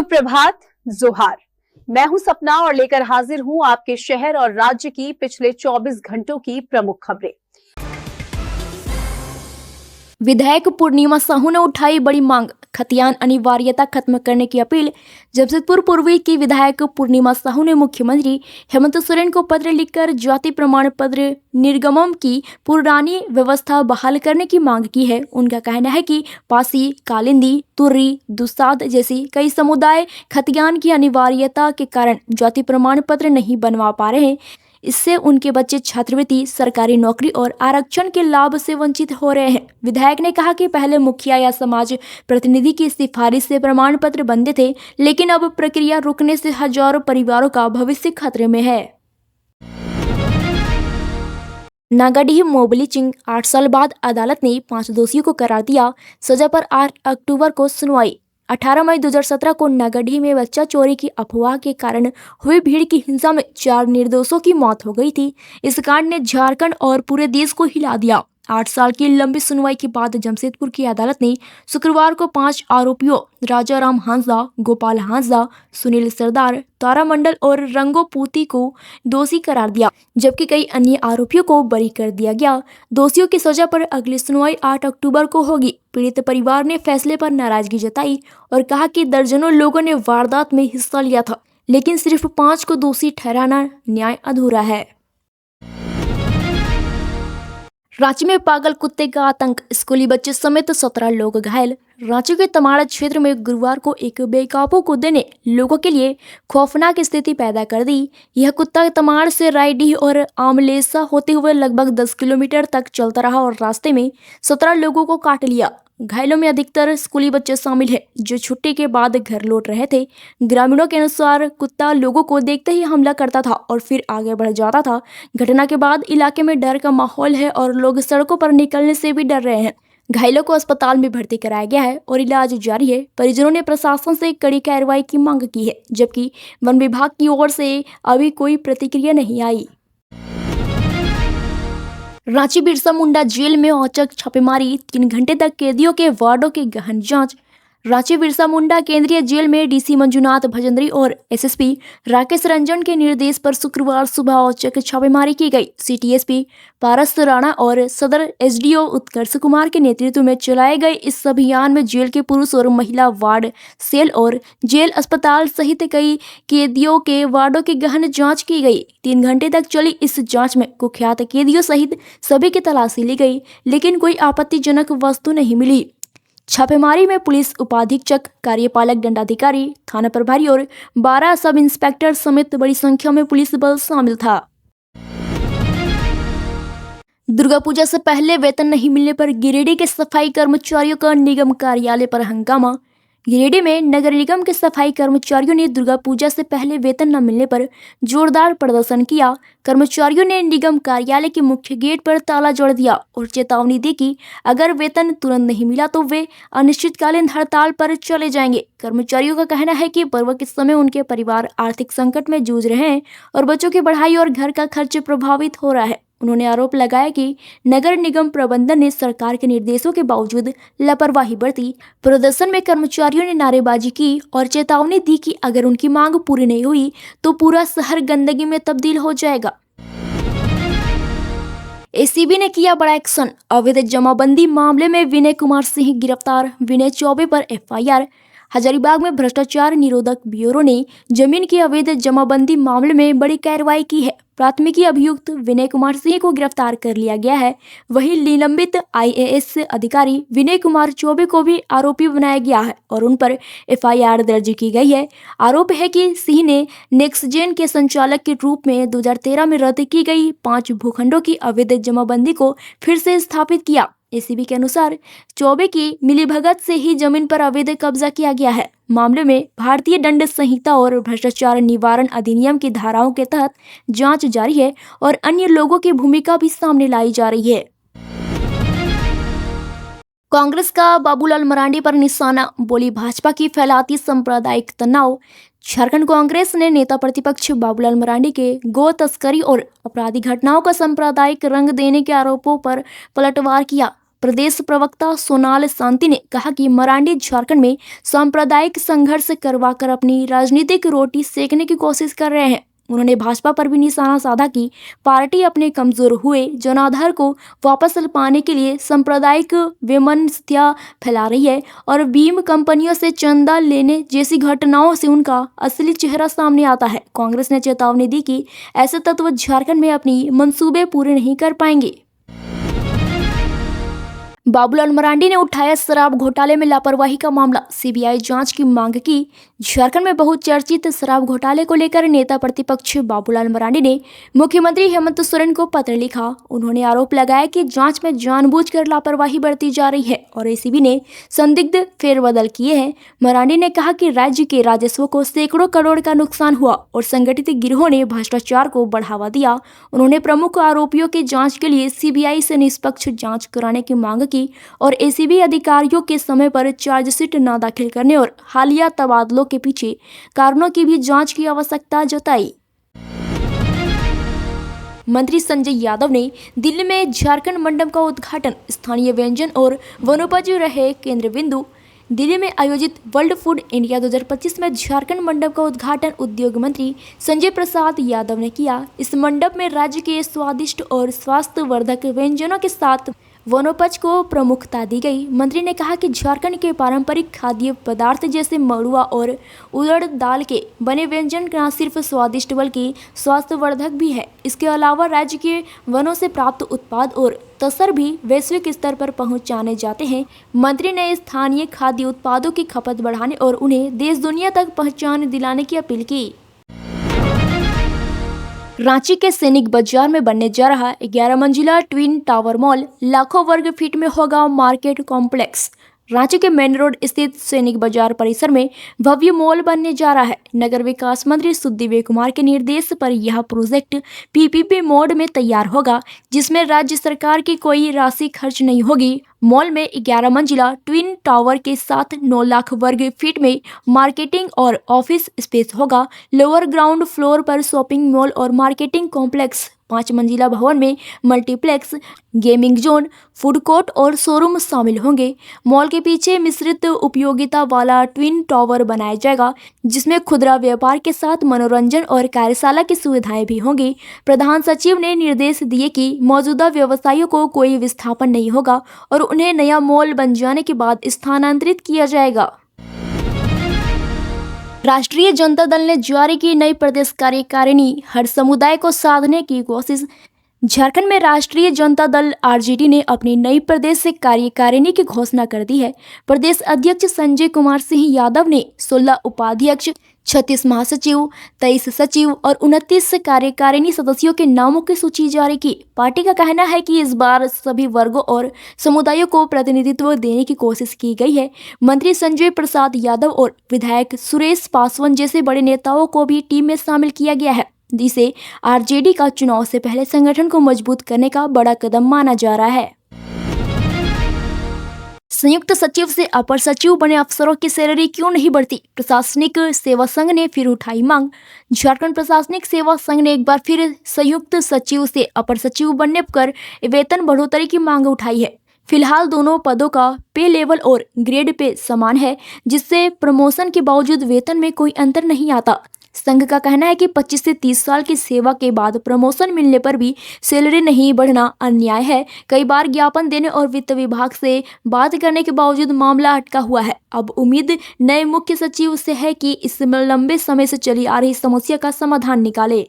सुप्रभात, जोहार। मैं हूं सपना और लेकर हाजिर हूं आपके शहर और राज्य की पिछले 24 घंटों की प्रमुख खबरें। विधायक पूर्णिमा साहू ने उठाई बड़ी मांग, खतियान अनिवार्यता खत्म करने की अपील। जमशेदपुर पूर्वी की विधायक पूर्णिमा साहू ने मुख्यमंत्री हेमंत सोरेन को पत्र लिखकर जाति प्रमाण पत्र निर्गमन की पुरानी व्यवस्था बहाल करने की मांग की है। उनका कहना है कि पासी, कालिंदी, तुर्री, दुसाद जैसी कई समुदाय खतियान की अनिवार्यता के कारण जाति प्रमाण पत्र नहीं बनवा पा रहे हैं। इससे उनके बच्चे छात्रवृत्ति, सरकारी नौकरी और आरक्षण के लाभ से वंचित हो रहे हैं। विधायक ने कहा कि पहले मुखिया या समाज प्रतिनिधि की सिफारिश से प्रमाण पत्र बनते थे, लेकिन अब प्रक्रिया रुकने से हजारों परिवारों का भविष्य खतरे में है। नागाडीह मोब लीचिंग 8 साल बाद अदालत ने 5 दोषियों को करार दिया सजा पर 8 अक्टूबर को सुनवाई। 18 मई 2017 को नागाडीह में बच्चा चोरी की अफवाह के कारण हुई भीड़ की हिंसा में 4 निर्दोषों की मौत हो गई थी। इस कांड ने झारखंड और पूरे देश को हिला दिया। 8 साल की लंबी सुनवाई के बाद जमशेदपुर की अदालत ने शुक्रवार को 5 आरोपियों राजा राम हांसदा, गोपाल हांसदा, सुनील सरदार, तारा मंडल और रंगो पूती को दोषी करार दिया, जबकि कई अन्य आरोपियों को बरी कर दिया गया। दोषियों की सजा पर अगली सुनवाई 8 अक्टूबर को होगी। पीड़ित परिवार ने फैसले पर नाराजगी जताई और कहा कि दर्जनों लोगों ने वारदात में हिस्सा लिया था, लेकिन सिर्फ 5 को दोषी ठहराना न्याय अधूरा है। रांची में पागल कुत्ते का आतंक, स्कूली बच्चे समेत 17 लोग घायल। रांची के तमाड़ा क्षेत्र में गुरुवार को एक बेकाबू कुत्ते ने लोगों के लिए खौफनाक स्थिति पैदा कर दी। यह कुत्ता तमाड़ से रायडीह और आमलेसा होते हुए लगभग 10 किलोमीटर तक चलता रहा और रास्ते में 17 लोगों को काट लिया। घायलों में अधिकतर स्कूली बच्चे शामिल हैं, जो छुट्टी के बाद घर लौट रहे थे। ग्रामीणों के अनुसार कुत्ता लोगों को देखते ही हमला करता था और फिर आगे बढ़ जाता था। घटना के बाद इलाके में डर का माहौल है और लोग सड़कों पर निकलने से भी डर रहे हैं। घायलों को अस्पताल में भर्ती कराया गया है और इलाज जारी है। परिजनों ने प्रशासन से कड़ी कार्रवाई की मांग की है, जबकि वन विभाग की ओर से अभी कोई प्रतिक्रिया नहीं आई। रांची बिरसा मुंडा जेल में औचक छापेमारी, 3 घंटे तक कैदियों के वार्डों की गहन जांच। रांची बिरसा मुंडा केंद्रीय जेल में डीसी मंजुनाथ भजंत्री और एसएसपी राकेश रंजन के निर्देश पर शुक्रवार सुबह औचक छापेमारी की गई। सिटी एसपी पारस राणा और सदर एसडीओ उत्कर्ष कुमार के नेतृत्व में चलाए गए इस अभियान में जेल के पुरुष और महिला वार्ड, सेल और जेल अस्पताल सहित कई कैदियों के वार्डों की गहन जांच की गई। 3 घंटे तक चली इस जांच में कुख्यात कैदियों सहित सभी की तलाशी ली गई, लेकिन कोई आपत्तिजनक वस्तु नहीं मिली। छापेमारी में पुलिस उपाधीक्षक, कार्यपालक दंडाधिकारी, थाना प्रभारी और 12 सब इंस्पेक्टर समेत बड़ी संख्या में पुलिस बल शामिल था। दुर्गा पूजा से पहले वेतन नहीं मिलने पर गिरिडीह के सफाई कर्मचारियों का निगम कार्यालय पर हंगामा। गिरिडीह में नगर निगम के सफाई कर्मचारियों ने दुर्गा पूजा से पहले वेतन न मिलने पर जोरदार प्रदर्शन किया। कर्मचारियों ने निगम कार्यालय के मुख्य गेट पर ताला जोड़ दिया और चेतावनी दी कि अगर वेतन तुरंत नहीं मिला तो वे अनिश्चितकालीन हड़ताल पर चले जाएंगे। कर्मचारियों का कहना है कि पर्व के समय उनके परिवार आर्थिक संकट में जूझ रहे हैं और बच्चों की पढ़ाई और घर का खर्च प्रभावित हो रहा है। उन्होंने आरोप लगाया कि नगर निगम प्रबंधन ने सरकार के निर्देशों के बावजूद लापरवाही बरती। प्रदर्शन में कर्मचारियों ने नारेबाजी की और चेतावनी दी कि अगर उनकी मांग पूरी नहीं हुई तो पूरा शहर गंदगी में तब्दील हो जाएगा। एसीबी ने किया बड़ा एक्शन, अवैध जमाबंदी मामले में विनय कुमार सिंह गिरफ्तार, विनय चौबे पर एफआईआर। हजारीबाग में भ्रष्टाचार निरोधक ब्यूरो ने जमीन की अवैध जमाबंदी मामले में बड़ी कार्रवाई की है। प्राथमिकी अभियुक्त विनय कुमार सिंह को गिरफ्तार कर लिया गया है। वहीं निलंबित आईएएस अधिकारी विनय कुमार चौबे को भी आरोपी बनाया गया है और उन पर एफआईआर दर्ज की गई है। आरोप है कि सिंह ने नेक्सजेन के संचालक के रूप में 2013 में रद्द की गई 5 भूखंडों की अवैध जमाबंदी को फिर से स्थापित किया। एसीबी के अनुसार चौबे की मिलीभगत से ही जमीन पर अवैध कब्जा किया गया है। मामले में भारतीय दंड संहिता और भ्रष्टाचार निवारण अधिनियम की धाराओं के तहत जांच जारी है और अन्य लोगों की भूमिका भी सामने लाई जा रही है। कांग्रेस का बाबूलाल मरांडी पर निशाना, बोली भाजपा की फैलाती सांप्रदायिक तनाव। झारखंड कांग्रेस ने नेता प्रतिपक्ष बाबूलाल मरांडी के गो तस्करी और आपराधिक घटनाओं का सांप्रदायिक रंग देने के आरोपों पर पलटवार किया। प्रदेश प्रवक्ता सोनाल शांति ने कहा कि मरांडी झारखंड में सांप्रदायिक संघर्ष करवाकर अपनी राजनीतिक रोटी सेकने की कोशिश कर रहे हैं। उन्होंने भाजपा पर भी निशाना साधा कि पार्टी अपने कमजोर हुए जनाधार को वापस पाने के लिए सांप्रदायिक वैमनस्यता फैला रही है और बीम कंपनियों से चंदा लेने जैसी घटनाओं से उनका असली चेहरा सामने आता है। कांग्रेस ने चेतावनी दी कि ऐसे तत्व झारखंड में अपनी मंसूबे पूरे नहीं कर पाएंगे। बाबूलाल मरांडी ने उठाया शराब घोटाले में लापरवाही का मामला, सीबीआई जांच की मांग की। झारखंड में बहुचर्चित शराब घोटाले को लेकर नेता प्रतिपक्ष बाबूलाल मरांडी ने मुख्यमंत्री हेमंत सोरेन को पत्र लिखा। उन्होंने आरोप लगाया कि जांच में जानबूझकर लापरवाही बरती जा रही है और एसीबी ने संदिग्ध फेरबदल किए हैं। मरांडी ने कहा कि राज्य के राजस्व को सैकड़ों करोड़ का नुकसान हुआ और संगठित गिरोहों ने भ्रष्टाचार को बढ़ावा दिया। उन्होंने प्रमुख आरोपियों की जांच के लिए सीबीआई से निष्पक्ष जांच कराने की मांग की और एसीबी अधिकारियों के समय पर चार्जशीट न दाखिल करने और हालिया तबादलों के पीछे कारणों की भी जांच की आवश्यकता जताई। मंत्री संजय यादव ने दिल्ली में झारखंड मंडप का उद्घाटन। स्थानीय व्यंजन और वनोपज रहे केंद्र बिंदु। दिल्ली में आयोजित वर्ल्ड फूड इंडिया 2025 में झारखंड मंडप का उद्घाटन उद्योग मंत्री संजय प्रसाद यादव ने किया। इस मंडप में राज्य के स्वादिष्ट और स्वास्थ्यवर्धक व्यंजनों के साथ वनोपज को प्रमुखता दी गई। मंत्री ने कहा कि झारखंड के पारंपरिक खाद्य पदार्थ जैसे मड़ुआ और उड़द दाल के बने व्यंजन न सिर्फ स्वादिष्ट बल्कि स्वास्थ्यवर्धक भी है। इसके अलावा राज्य के वनों से प्राप्त उत्पाद और तसर भी वैश्विक स्तर पर पहुंचाने जाते हैं। मंत्री ने स्थानीय खाद्य उत्पादों की खपत बढ़ाने और उन्हें देश दुनिया तक पहचान दिलाने की अपील की। रांची के सैनिक बाजार में बनने जा रहा 11 मंजिला ट्विन टावर मॉल लाखों वर्ग फीट में होगा मार्केट कॉम्प्लेक्स। रांची के मेन रोड स्थित सैनिक बाजार परिसर में भव्य मॉल बनने जा रहा है। नगर विकास मंत्री सुद्दीवे कुमार के निर्देश पर यह प्रोजेक्ट पीपीपी मोड में तैयार होगा, जिसमें राज्य सरकार की कोई राशि खर्च नहीं होगी। मॉल में 11 मंजिला ट्विन टावर के साथ 9 लाख वर्ग फीट में मार्केटिंग और ऑफिस स्पेस होगा। लोअर ग्राउंड फ्लोर पर शॉपिंग मॉल और मार्केटिंग कॉम्प्लेक्स, 5 मंजिला भवन में multiplex, gaming zone, food court और शोरूम शामिल होंगे। मॉल के पीछे मिश्रित उपयोगिता वाला ट्विन टावर बनाया जाएगा, जिसमें खुदरा व्यापार के साथ मनोरंजन और कार्यशाला की सुविधाएं भी होंगी। प्रधान सचिव ने निर्देश दिए कि मौजूदा व्यवसायियों को कोई विस्थापन नहीं होगा और उन्हें नया मॉल बन जाने के बाद स्थानांतरित किया जाएगा। राष्ट्रीय जनता दल ने जारी की नई प्रदेश कार्यकारिणी, हर समुदाय को साधने की कोशिश। झारखंड में राष्ट्रीय जनता दल आरजेडी ने अपनी नई प्रदेश से कार्यकारिणी की घोषणा कर दी है। प्रदेश अध्यक्ष संजय कुमार सिंह यादव ने 16 उपाध्यक्ष, 36 महासचिव, 23 सचिव और 29 कार्यकारिणी सदस्यों के नामों की सूची जारी की। पार्टी का कहना है कि इस बार सभी वर्गों और समुदायों को प्रतिनिधित्व देने की कोशिश की गई है। मंत्री संजय प्रसाद यादव और विधायक सुरेश पासवान जैसे बड़े नेताओं को भी टीम में शामिल किया गया है, जिसे आरजेडी का चुनाव से पहले संगठन को मजबूत करने का बड़ा कदम माना जा रहा है। संयुक्त सचिव से अपर सचिव बने अफसरों की सैलरी क्यों नहीं बढ़ती? प्रशासनिक सेवा संघ ने फिर उठाई मांग। झारखंड प्रशासनिक सेवा संघ ने एक बार फिर संयुक्त सचिव से अपर सचिव बनने पर वेतन बढ़ोतरी की मांग उठाई है। फिलहाल दोनों पदों का पे लेवल और ग्रेड पे समान है, जिससे प्रमोशन के बावजूद वेतन में कोई अंतर नहीं आता। संघ का कहना है कि 25 से 30 साल की सेवा के बाद प्रमोशन मिलने पर भी सैलरी नहीं बढ़ना अन्याय है। कई बार ज्ञापन देने और वित्त विभाग से बात करने के बावजूद मामला अटका हुआ है। अब उम्मीद नए मुख्य सचिव से है कि इस लंबे समय से चली आ रही समस्या का समाधान निकाले।